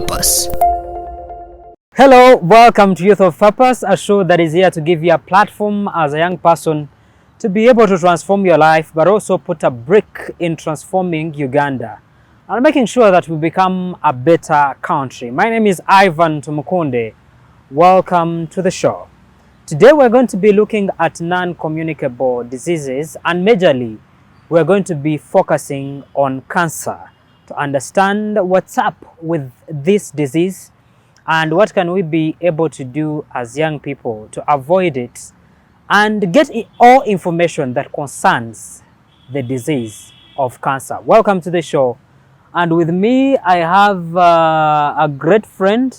Purpose. Hello, welcome to Youth of Purpose, a show that is here to give you a platform as a young person to be able to transform your life, but also put a brick in transforming Uganda and making sure that we become a better country. My name is Ivan Tumukunde. Welcome to the show. Today we're going to be looking at non-communicable diseases, and majorly we're going to be focusing on cancer to understand what's up with this disease and what can we be able to do as young people to avoid it and get all information that concerns the disease of cancer. Welcome to the show. And with me, I have a great friend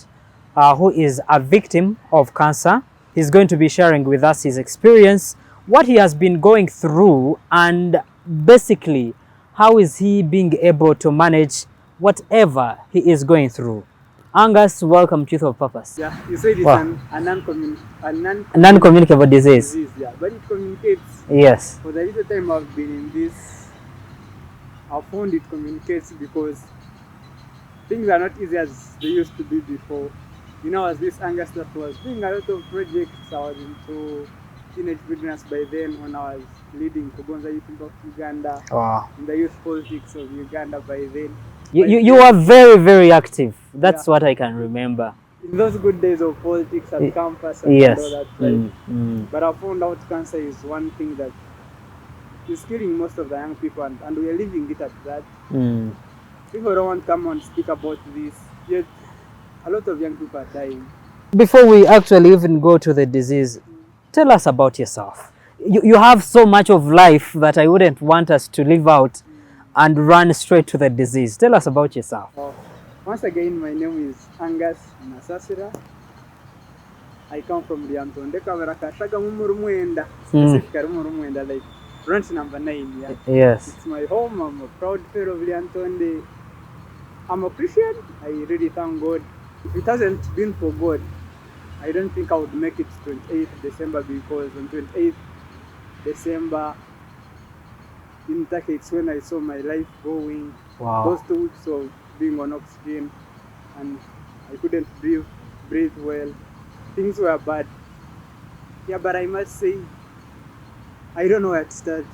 who is a victim of cancer. He's going to be sharing with us his experience, what he has been going through, and basically how is he being able to manage whatever he is going through. Angus, welcome to Youth of Purpose. Yeah, you said it's Wow. a Non-communicable disease. yeah, but it communicates. Yes. For the little time I've been in this, I've found it communicates because things are not easy as they used to be before. You know, as this Angus that was doing a lot of projects, I was into teenage business by then when I was leading Kugonza Youth of Uganda, Wow. in the youth politics of Uganda by then. You are very, very active. That's what I can remember. In those good days of politics at campus and Yes. all that. But I found out cancer is one thing that is killing most of the young people, and we are living it at that. People don't want to come and speak about this, yet a lot of young people are dying. Before we actually even go to the disease, tell us about yourself. You have so much of life that I wouldn't want us to leave out and run straight to the disease. Tell us about yourself. Once again, my name is ANGUS NASASIRA. I come from Liantonde, specifically like branch number 9. Yeah. Yes. It's my home. I'm a proud fellow of Liantonde. I'm a Christian. I really thank God. If it hasn't been for God, I don't think I would make it 28th December, because on 28th December in Turkey, it's when I saw my life going. Wow. Those 2 weeks of being on oxygen, and I couldn't breathe well. Things were bad. Yeah, but I must say, I don't know where to start.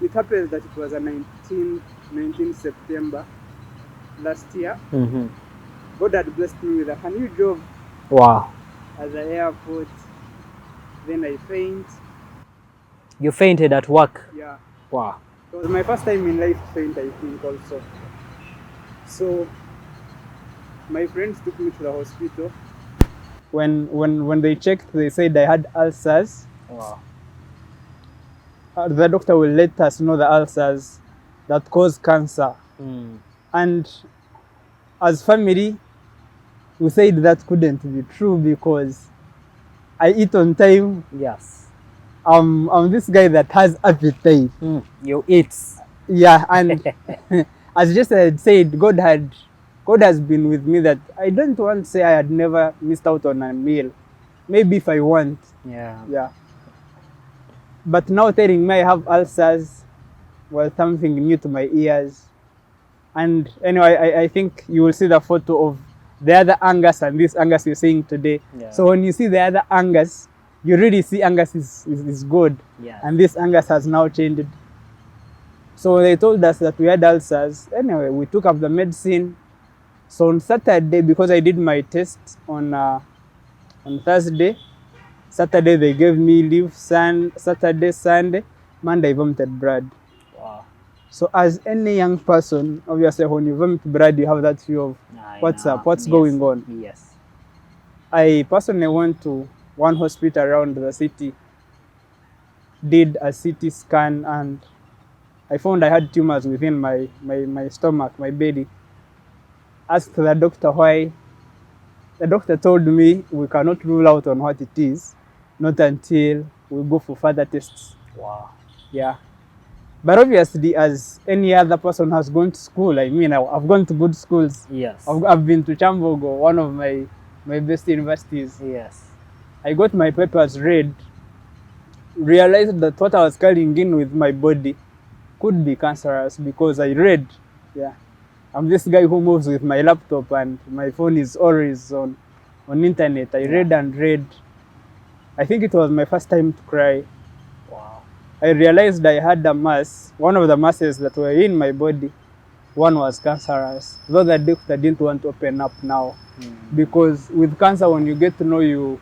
It happened that it was a 19 September last year. God had blessed me with a new job. Wow. At the airport. Then I faint. You fainted at work? Yeah. Wow. It was my first time in life to faint, I think, also. So my friends took me to the hospital. When they checked, they said I had ulcers. Wow. The doctor will let us know the ulcers that cause cancer. And as family, we said that couldn't be true because I eat on time. Yes. I'm this guy that has appetite. You eat. Yeah, and as just I had said, God has been with me, that I don't want to say I had never missed out on a meal. Maybe if I want. Yeah. But now telling me I have ulcers was something new to my ears. And anyway, I think you will see the photo of the other Angus and this Angus you're seeing today. Yeah. So when you see the other Angus, you really see Angus is good. Yes. And this Angus has now changed. So they told us that we had ulcers. Anyway, we took up the medicine. So on Saturday, because I did my test on Thursday, Saturday they gave me leave. Saturday, Sunday, Monday I vomited blood. Wow. So as any young person, obviously when you vomit blood, you have that fear of what's going on. Yes. I personally went to one hospital around the city, did a CT scan, and I found I had tumors within my stomach, my belly. Asked the doctor why. The doctor told me we cannot rule out on what it is, not until we go for further tests. Wow. Yeah. But obviously, as any other person has gone to school, I mean, I've gone to good schools. Yes. I've been to Chambogo, one of my best universities. Yes. I got my papers read, realized that what I was carrying in with my body could be cancerous because I read, I'm this guy who moves with my laptop and my phone is always on internet. I read and read. I think it was my first time to cry. Wow. I realized I had a mass, one of the masses that were in my body. One was cancerous, though the doctor didn't want to open up now. Because with cancer, when you get to know you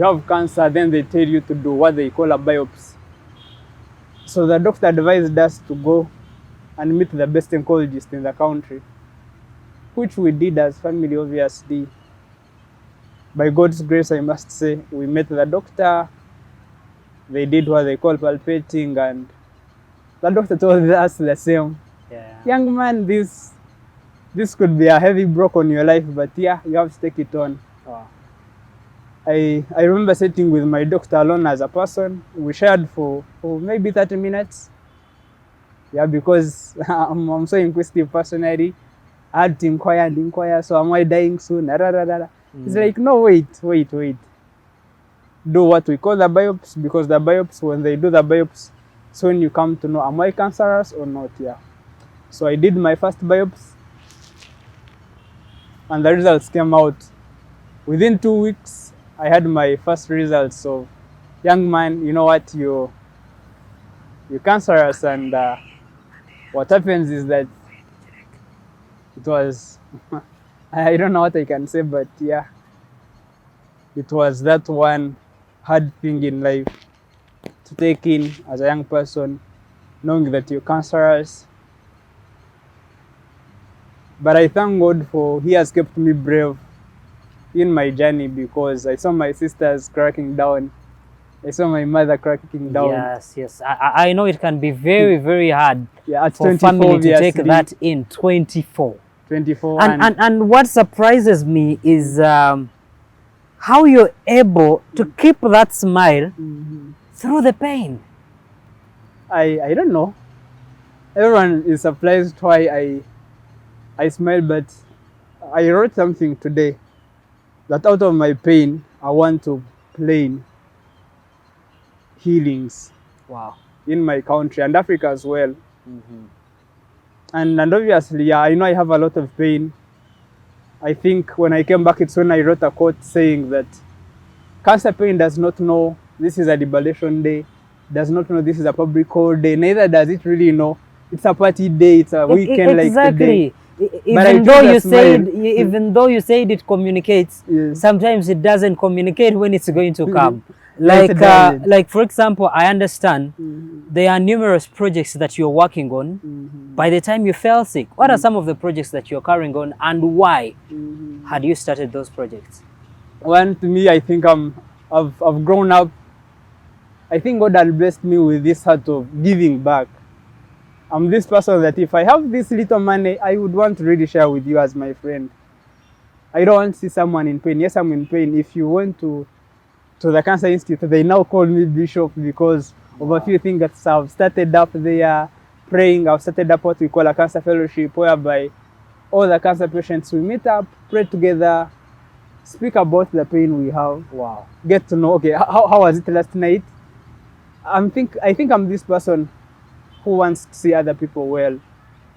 have cancer, then they tell you to do what they call a biopsy. So the doctor advised us to go and meet the best oncologist in the country, which we did as family, obviously. By God's grace, I must say, we met the doctor. They did what they call palpating, and the doctor told us the same. Young man, this could be a heavy blow on your life, but yeah, you have to take it on. Wow. I remember sitting with my doctor alone as a person. We shared for maybe 30 minutes. Yeah, because I'm so inquisitive personally. I had to inquire, so am I dying soon? It's like, no, wait. Do what we call the biopsy, because the biopsy, when they do the biopsy, so when you come to know, am I cancerous or not? Yeah. So I did my first biopsy, and the results came out. Within 2 weeks, I had my first results. So, young man, you know what, you're cancerous, and what happens is that it was, I don't know what I can say, but yeah, it was that one hard thing in life to take in as a young person, knowing that you're cancerous. But I thank God He has kept me brave in my journey, because I saw my sisters cracking down. I saw my mother cracking down. Yes. I know it can be very, very hard at for family to take that in. 24. And what surprises me is how you're able to keep that smile through the pain. I don't know. Everyone is surprised why I smile, but I wrote something today that out of my pain, I want to plan healings. Wow. In my country and Africa as well. And obviously, yeah, I know I have a lot of pain. I think when I came back, it's when I wrote a quote saying that cancer pain does not know this is a liberation day, does not know this is a public holiday, neither does it really know it's a party day, it's a weekend like today. Even though you said it communicates, sometimes it doesn't communicate when it's going to come. Like for example, I understand there are numerous projects that you're working on. By the time you fell sick, what are some of the projects that you're carrying on, and why had you started those projects? One, to me, I think I've grown up. I think God has blessed me with this heart of giving back. I'm this person that if I have this little money, I would want to really share with you as my friend. I don't want to see someone in pain. Yes, I'm in pain. If you went to the Cancer Institute, they now call me Bishop because of a few things that I've started up there, praying. I've started up what we call a cancer fellowship, whereby all the cancer patients, we meet up, pray together, speak about the pain we have. Wow. Get to know, okay, how was it last night? I think I'm this person who wants to see other people well.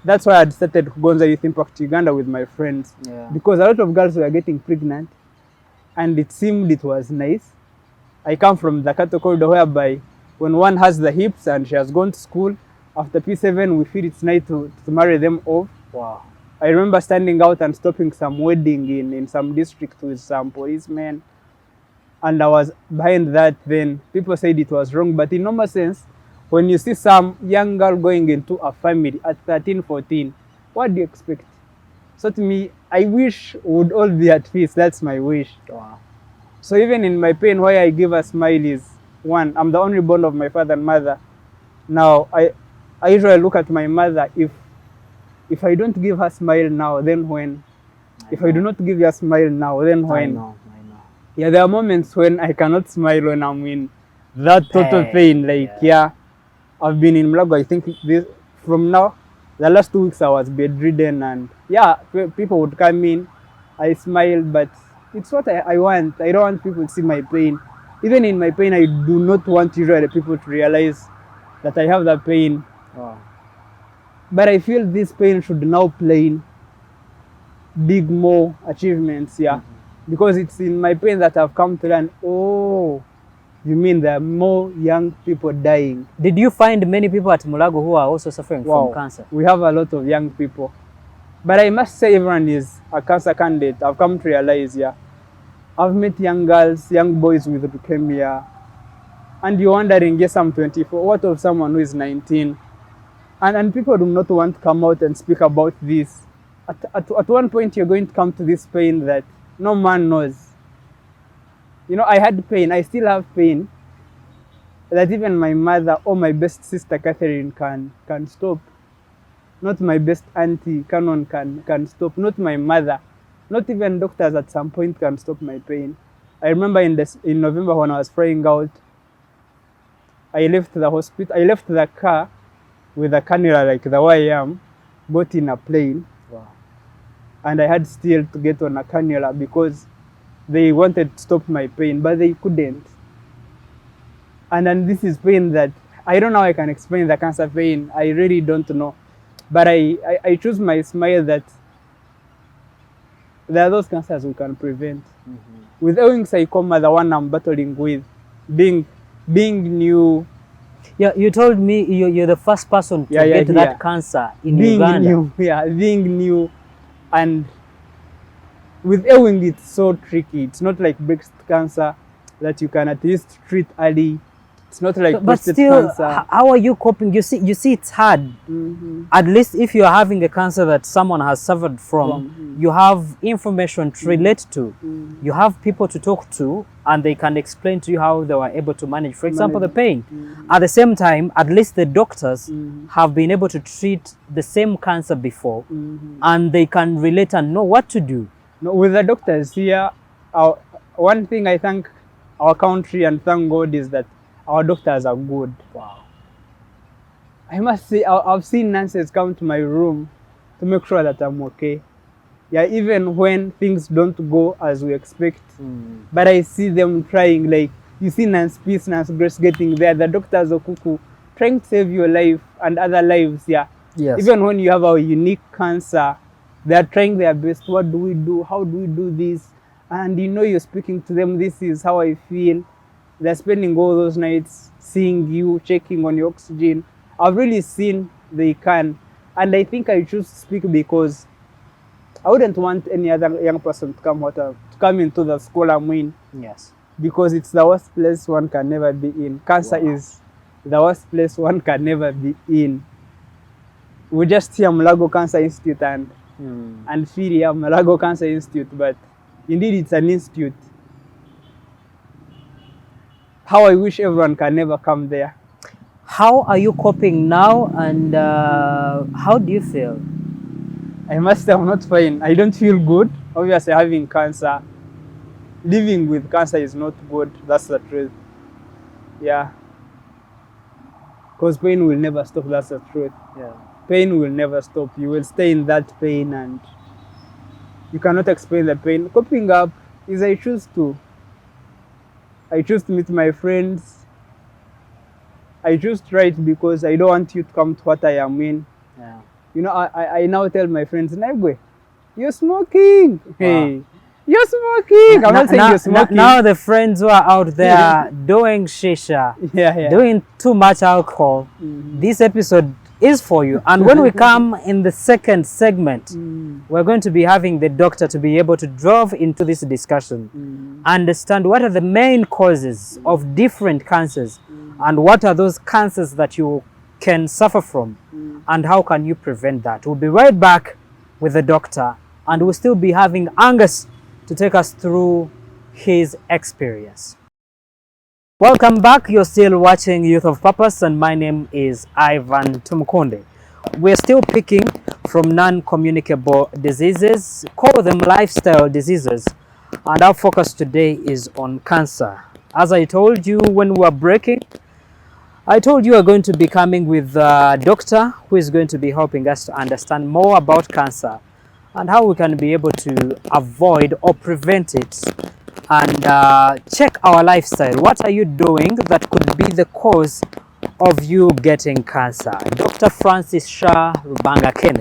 That's why I started Gonza Youth Impact Uganda with my friends. Because a lot of girls were getting pregnant, and it seemed it was nice. I come from the cattle corridor, whereby when one has the hips and she has gone to school, after P7 we feel it's nice to marry them off. Wow. I remember standing out and stopping some wedding in some district with some policemen, and I was behind that. Then people said it was wrong, but in normal sense, when you see some young girl going into a family at 13, 14, what do you expect? So to me, I wish we would all be at peace. That's my wish. Wow. So even in my pain, why I give a smile is, one, I'm the only born of my father and mother. Now, I usually look at my mother, if I don't give her smile now, then when? If I do not give her a smile now, then when? I know. Yeah, there are moments when I cannot smile when I'm in that total pain. I've been in Mlago, I think from now, the last 2 weeks I was bedridden, and yeah, people would come in, I smile, but it's what I want. I don't want people to see my pain. Even in my pain, I do not want usually people to realize that I have that pain. Wow. But I feel this pain should now plan big more achievements, yeah. Because it's in my pain that I've come to learn, oh, you mean there are more young people dying. Did you find many people at Mulago who are also suffering from cancer? We have a lot of young people. But I must say everyone is a cancer candidate. I've come to realize, yeah. I've met young girls, young boys with leukemia. And you're wondering, yes, I'm 24. What of someone who is 19? And people do not want to come out and speak about this. At one point, you're going to come to this pain that no man knows. You know, I had pain. I still have pain that even my mother or my best sister, Catherine, can stop. Not my best auntie, Canon, can stop. Not my mother. Not even doctors at some point can stop my pain. I remember in November when I was flying out, I left the hospital. I left the car with a cannula like the way I am, got in a plane. Wow. And I had still to get on a cannula because they wanted to stop my pain, but they couldn't. And then this is pain that I don't know how I can explain the cancer pain. I really don't know. But I choose my smile that there are those cancers we can prevent. With Ewing Sarcoma, the one I'm battling with, being new. Yeah, you told me you're the first person to get that cancer in Uganda. Being new. And with Ewing, it's so tricky. It's not like breast cancer that you can at least treat early. It's not like prostate cancer. How are you coping? You see, it's hard. At least if you're having a cancer that someone has suffered from, you have information to relate to. You have people to talk to, and they can explain to you how they were able to manage, for example, the pain. At the same time, at least the doctors have been able to treat the same cancer before, and they can relate and know what to do. No, with the doctors here, one thing I thank our country and thank God is that our doctors are good. Wow. I must say, I've seen nurses come to my room to make sure that I'm okay. Yeah, even when things don't go as we expect. But I see them trying, like, you see Nurse Peace, Nurse Grace getting there, the doctors are cuckoo, trying to save your life and other lives, yeah. Yes. Even when you have a unique cancer, they are trying their best. What do we do? How do we do this? And you know, you're speaking to them, this is how I feel. They're spending all those nights seeing you, checking on your oxygen. I've really seen they can. And I think I choose to speak because I wouldn't want any other young person to come into the school I'm in. Yes. Because it's the worst place one can never be in. Cancer is the worst place one can never be in. We just hear Mulago Cancer Institute and feel here Mulago Cancer Institute, but indeed it's an institute. How I wish everyone can never come there. How are you coping now, and how do you feel? I must say I'm not fine. I don't feel good. Obviously, having cancer, living with cancer is not good. That's the truth. Yeah. Because pain will never stop. That's the truth. Yeah. Pain will never stop. You will stay in that pain and you cannot explain the pain. Coping up is I choose to meet my friends. I choose to write because I don't want you to come to what I am in. Yeah. You know, I now tell my friends, Naigwe, you're smoking. Hey, you're smoking. I'm not saying you're smoking. Now the friends who are out there doing shisha, doing too much alcohol, this episode is for you. And when we come in the second segment, we're going to be having the doctor to be able to delve into this discussion, understand what are the main causes of different cancers, and what are those cancers that you can suffer from, and how can you prevent that. We'll be right back with the doctor, and we'll still be having Angus to take us through his experience. Welcome back. You're still watching Youth of Purpose, and my name is Ivan Tumukonde. We're still picking from non-communicable diseases, call them lifestyle diseases, and our focus today is on cancer. As I told you when we were breaking, I told you we're going to be coming with a doctor who is going to be helping us to understand more about cancer and how we can be able to avoid or prevent it, and check our lifestyle. What are you doing that could be the cause of you getting cancer. Dr. Francis Shah Rubanga Kene,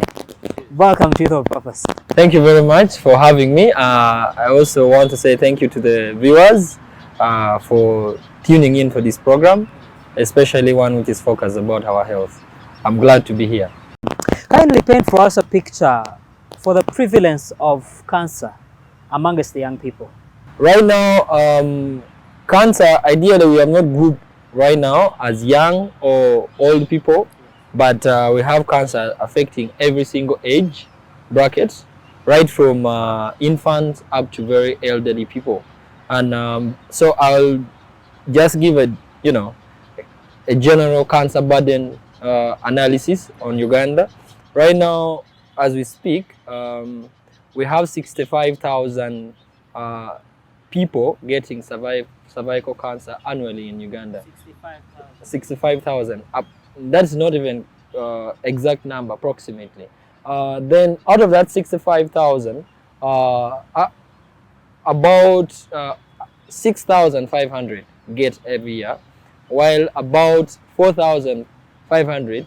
welcome to Youth of Purpose. Thank you very much for having me. I also want to say thank you to the viewers for tuning in for this program, especially one which is focused about our health. I'm glad to be here. Kindly paint for us a picture for the prevalence of cancer amongst the young people. Right now, cancer, ideally we have not grouped right now as young or old people, but we have cancer affecting every single age bracket, right from infants up to very elderly people. And so I'll just give a general cancer burden analysis on Uganda. Right now, as we speak, we have 65,000 people getting cervical cancer annually in Uganda. 65,000. That's not even exact number, approximately. Then out of that 65,000, about 6,500 get every year, while about 4,500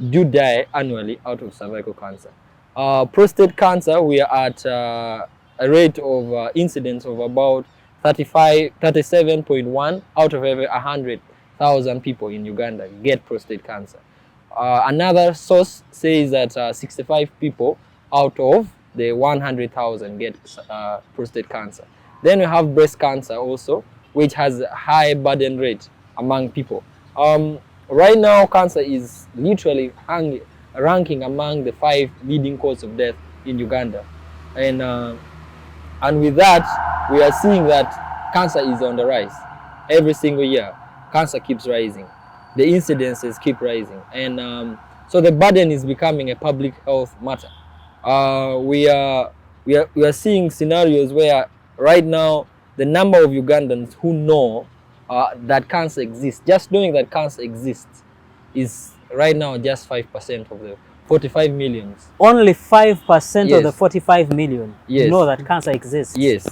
do die annually out of cervical cancer. Prostate cancer, we are at a rate of incidence of about 37.1 out of every 100,000 people in Uganda get prostate cancer. Another source says that 65 people out of the 100,000 get prostate cancer. Then we have breast cancer also, which has a high burden rate among people. Right now, cancer is literally ranking among the 5 leading causes of death in Uganda. And with that, we are seeing that cancer is on the rise. Every single year, cancer keeps rising. The incidences keep rising. And so the burden is becoming a public health matter. We are seeing scenarios where right now, the number of Ugandans who know that cancer exists, just knowing that cancer exists, is right now just 5% of the 45 million. Only 5% Yes. of the 45 million Yes. know that cancer exists. Yes.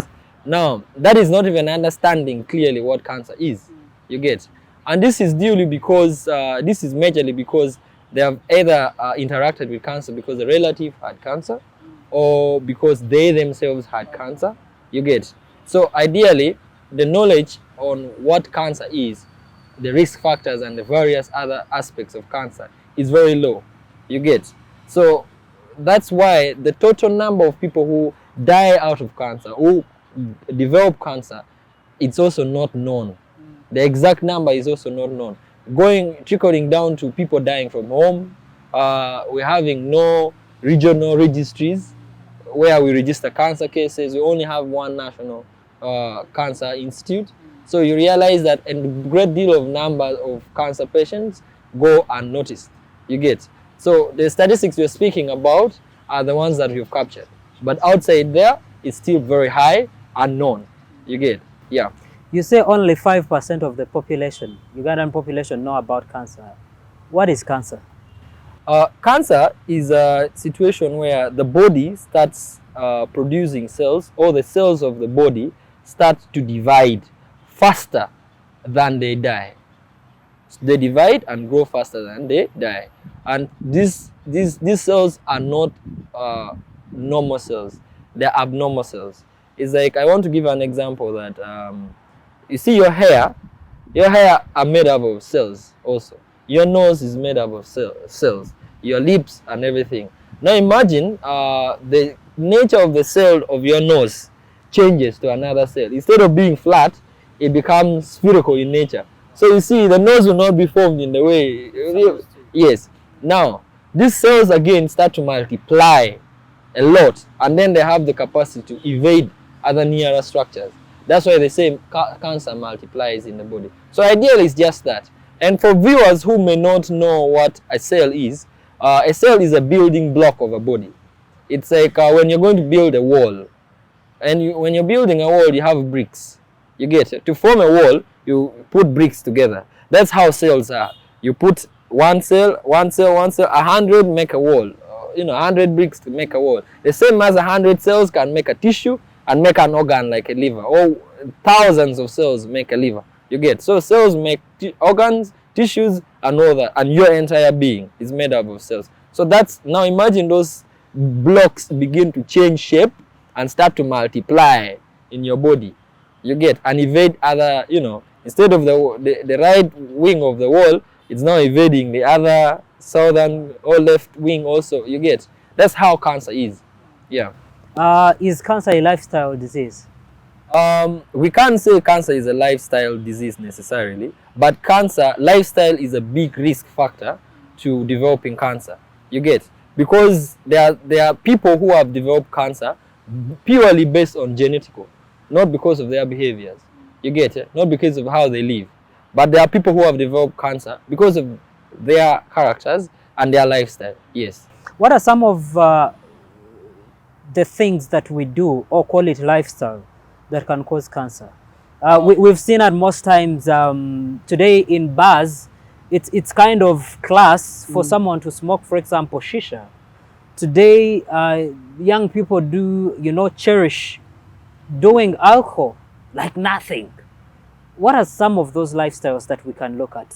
Now, that is not even understanding clearly what cancer is. You get? And this is due because, this is majorly because they have either interacted with cancer because a relative had cancer or because they themselves had cancer. You get? So ideally, the knowledge on what cancer is, the risk factors and the various other aspects of cancer is very low. You get? So that's why the total number of people who die out of cancer, who develop cancer, it's also not known. The exact number is also not known. Trickling down to people dying from home, we're having no regional registries where we register cancer cases. We only have one national cancer institute. So you realize that a great deal of number of cancer patients go unnoticed. You get? So the statistics we're speaking about are the ones that we've captured. But outside there, it's still very high, unknown. You get? Yeah. You say only 5% of the population, Ugandan population, know about cancer. What is cancer? Cancer is a situation where the body starts producing cells, or the cells of the body start to divide faster than they die. They divide and grow faster than they die. And these cells are not normal cells. They're abnormal cells. It's like, I want to give an example that you see your hair are made up of cells also. Your nose is made up of cells. Your lips and everything. Now imagine the nature of the cell of your nose changes to another cell. Instead of being flat, it becomes spherical in nature. So you see, the nose will not be formed in the way. Yes. Now, these cells again start to multiply a lot, and then they have the capacity to evade other nearer structures. That's why they say cancer multiplies in the body. So ideally, it's just that. And for viewers who may not know what a cell is a building block of a body. It's like when you're going to build a wall, and when you're building a wall, you have bricks. You get it? To form a wall, you put bricks together. That's how cells are. You put one cell, 100 make a wall. 100 bricks to make a wall. The same as 100 cells can make a tissue and make an organ like a liver. Or thousands of cells make a liver. You get? So cells make organs, tissues, and all that, and your entire being is made up of cells. So that's, now imagine those blocks begin to change shape and start to multiply in your body. You get, and evade other, you know, instead of the right wing of the wall, it's now evading the other southern or left wing also. You get, that's how cancer is. Yeah. Is cancer a lifestyle disease? We can't say cancer is a lifestyle disease necessarily, but cancer, lifestyle is a big risk factor to developing cancer. You get, because there are people who have developed cancer purely based on genetical, not because of their behaviors. You get it? Not because of how they live. But there are people who have developed cancer because of their characters and their lifestyle. Yes. What are some of the things that we do, or call it lifestyle, that can cause cancer? We've seen at most times today in bars, it's kind of class for someone to smoke, for example, shisha. Today, young people do, you know, cherish doing alcohol like nothing. What are some of those lifestyles that we can look at?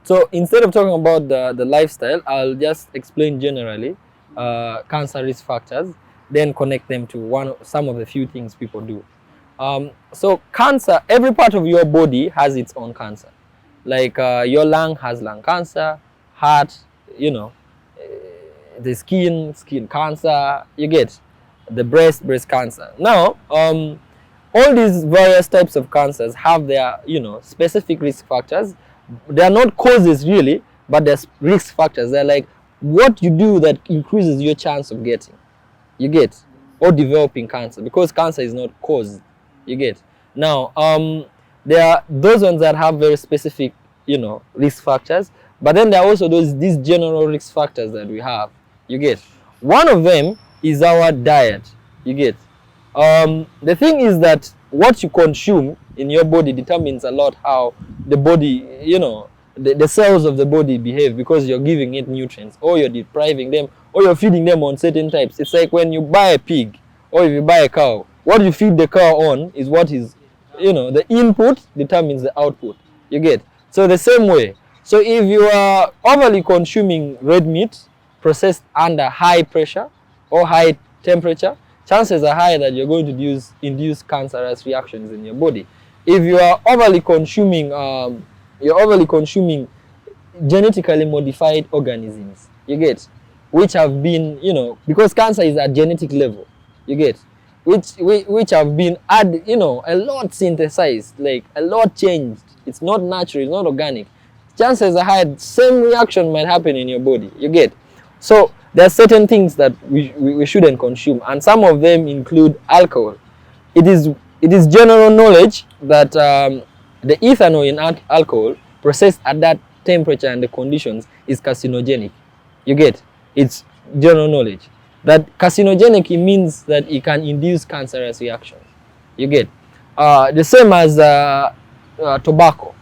So instead of talking about the lifestyle, I'll just explain generally cancer risk factors, then connect them to some of the few things people do. So cancer, every part of your body has its own cancer. Like your lung has lung cancer, heart, you know, the skin cancer, you get, the breast cancer. Now, all these various types of cancers have their, you know, specific risk factors. They are not causes really, but they're risk factors. They're like what you do that increases your chance of getting, you get, or developing cancer, because cancer is not caused, you get. Now, there are those ones that have very specific, you know, risk factors, but then there are also these general risk factors that we have, you get. One of them is our diet, you get. The thing is that what you consume in your body determines a lot how the body, you know, the cells of the body behave, because you're giving it nutrients, or you're depriving them, or you're feeding them on certain types. It's like when you buy a pig, or if you buy a cow, what you feed the cow on is what is, you know, the input determines the output, you get. So the same way, so if you are overly consuming red meat processed under high pressure or high temperature, chances are high that you're going to induce cancerous reactions in your body. If you are overly consuming, genetically modified organisms, you get, which have been, you know, because cancer is at genetic level, you get, which have been you know, a lot synthesized, like a lot changed. It's not natural, it's not organic. Chances are high same reaction might happen in your body, you get. So there are certain things that we shouldn't consume, and some of them include alcohol. It is general knowledge that the ethanol in alcohol processed at that temperature and the conditions is carcinogenic. You get, it's general knowledge that carcinogenic, it means that it can induce cancerous reactions. You get, the same as tobacco.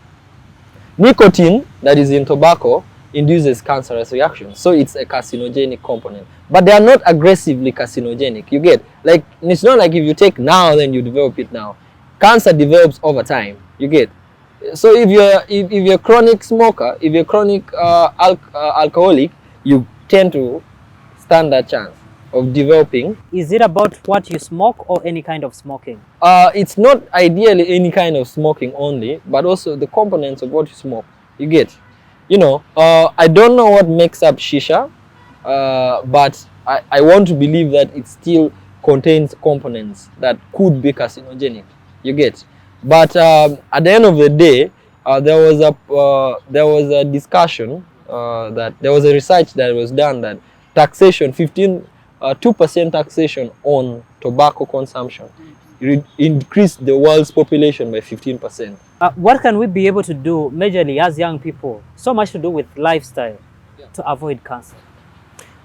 Nicotine that is in tobacco induces cancerous reactions, so it's a carcinogenic component, but they are not aggressively carcinogenic, you get. Like, it's not like if you take now then you develop it now. Cancer develops over time, you get. So if you're a chronic smoker, if you're chronic alcoholic, you tend to stand that chance of developing. Is it about what you smoke or any kind of smoking? It's not ideally any kind of smoking only, but also the components of what you smoke, you get. You know, I don't know what makes up shisha, but I want to believe that it still contains components that could be carcinogenic, you get. But at the end of the day, there was a discussion that there was a research that was done that taxation, 2% taxation on tobacco consumption increased the world's population by 15%. What can we be able to do majorly as young people, so much to do with lifestyle, to avoid cancer?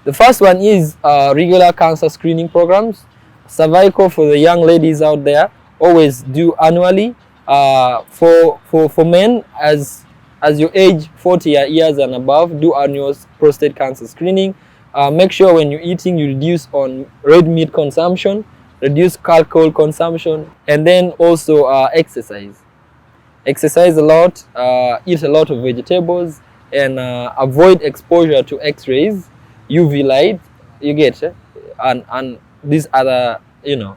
The first one is regular cancer screening programs. Cervical, for the young ladies out there, always do annually. For men, as you age 40 years and above, do annual prostate cancer screening. Make sure when you're eating, you reduce on red meat consumption, reduce alcohol consumption, and then also exercise. Exercise a lot, eat a lot of vegetables, and avoid exposure to X-rays, UV light, you get, and these other, you know,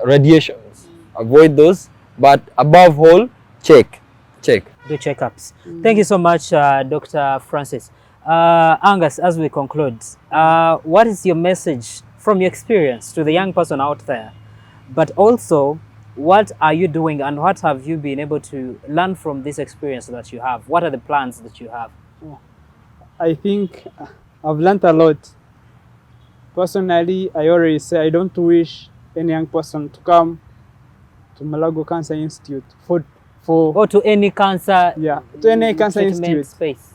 radiations. Avoid those, but above all, check. Do checkups. Thank you so much, Dr. Francis. Angus, as we conclude, what is your message from your experience to the young person out there? But also, what are you doing and what have you been able to learn from this experience that you have? What are the plans that you have? I think I've learned a lot. Personally, I always say I don't wish any young person to come to Malago Cancer Institute for or to any cancer, to any cancer institute space,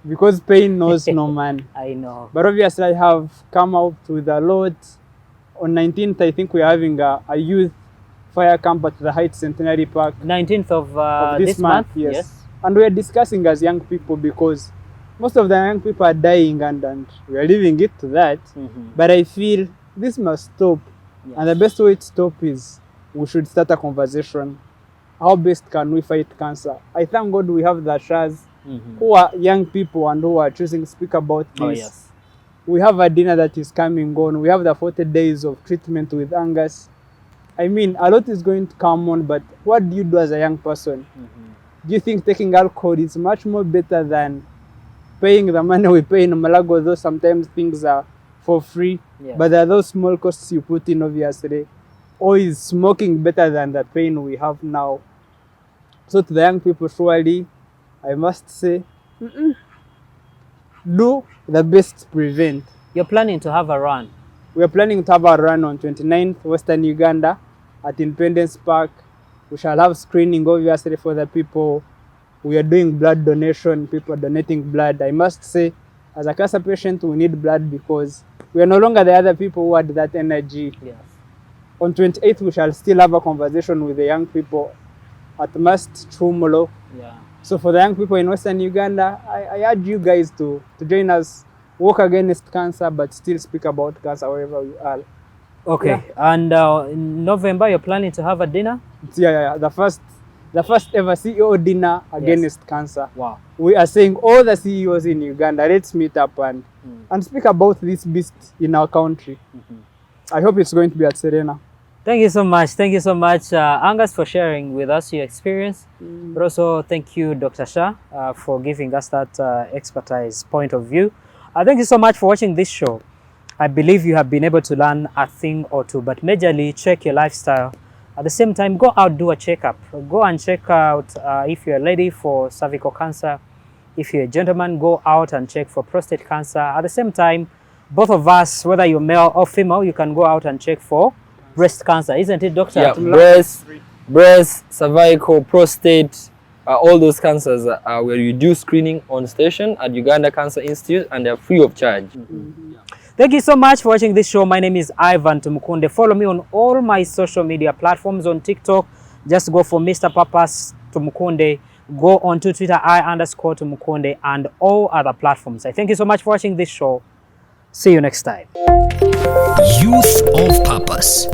because pain knows no man. I know. But obviously, I have come out with a lot. On 19th, I think we're having a youth fire camp at the Heights Centenary Park. 19th of this month? Yes. And we're discussing as young people, because most of the young people are dying and we're leaving it to that. But I feel this must stop. Yes. And the best way to stop is we should start a conversation. How best can we fight cancer? I thank God we have the Shas who are young people and who are choosing to speak about this. Oh, yes. We have a dinner that is coming on. We have the 40 days of treatment with ANGUS. I mean, a lot is going to come on, but what do you do as a young person? Do you think taking alcohol is much more better than paying the money we pay in Malago, though sometimes things are for free, but there are those small costs you put in, obviously? Or is smoking better than the pain we have now? So to the young people, surely, I must say, do the best to prevent. You're planning to have a run? We are planning to have a run on 29th, Western Uganda, at Independence Park. We shall have screening, obviously, for the people. We are doing blood donation, people are donating blood. I must say, as a cancer patient, we need blood because we are no longer the other people who had that energy. Yes. On 28th, we shall still have a conversation with the young people at Mast Chumulo. So for the young people in Western Uganda, I urge you guys to join us, work against cancer, but still speak about cancer wherever we are. Okay, and in November, you're planning to have a dinner? The first ever CEO dinner against cancer. Wow. We are saying all the CEOs in Uganda, let's meet up and speak about this beast in our country. I hope it's going to be at Serena. Thank you so much. Thank you so much, Angus, for sharing with us your experience. But also, thank you, Dr. Shah, for giving us that expertise point of view. Thank you so much for watching this show. I believe you have been able to learn a thing or two, but majorly check your lifestyle. At the same time, go out, do a checkup. Go and check out if you're a lady for cervical cancer. If you're a gentleman, go out and check for prostate cancer. At the same time, both of us, whether you're male or female, you can go out and check for breast cancer, isn't it, Doctor? Yeah, breast, cervical, prostate, all those cancers where you do screening on station at Uganda Cancer Institute, and they're free of charge. Thank you so much for watching this show. My name is Ivan Tumukunde. Follow me on all my social media platforms. On TikTok, just go for Mr. Papas Tumukunde. Go on to Twitter, I_Tumukunde, and all other platforms. I thank you so much for watching this show. See you next time. Youth of Purpose.